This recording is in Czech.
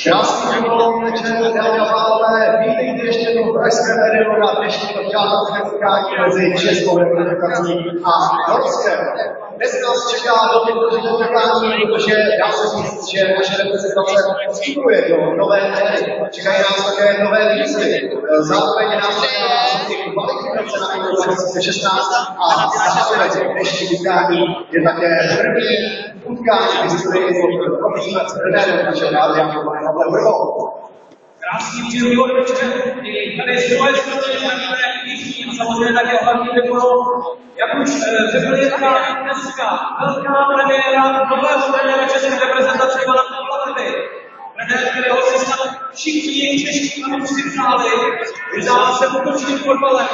Krásný večer, dámy a pánové, vítejte ještě jednou v pražském Edenu na dnešním přátelské setkání mezi Českou reprezentací a Norskem. Dnes nás čeká velmi důležité setkání, protože dá se říct, že naše reprezentace vstupuje do nové éry. Čekají nás také nové výzvy. Zároveň nás čeká kvalifikace na Euro 2016 a zároveň dnešní utkání je také první utkání v historii pod novým trenérem naše vlády a Pavlem Vrlou. Krásný příjemný večer. I tady z druhé strany máme všichni a samozřejmě také hlavní dekorou. Jak už řekl Jirka, dneska velká premiéra nového trenéra české reprezentace pana Pavla Vrly. Trenér, kterého si snad všichni čeští fanoušci přáli, že se otočným fotbalem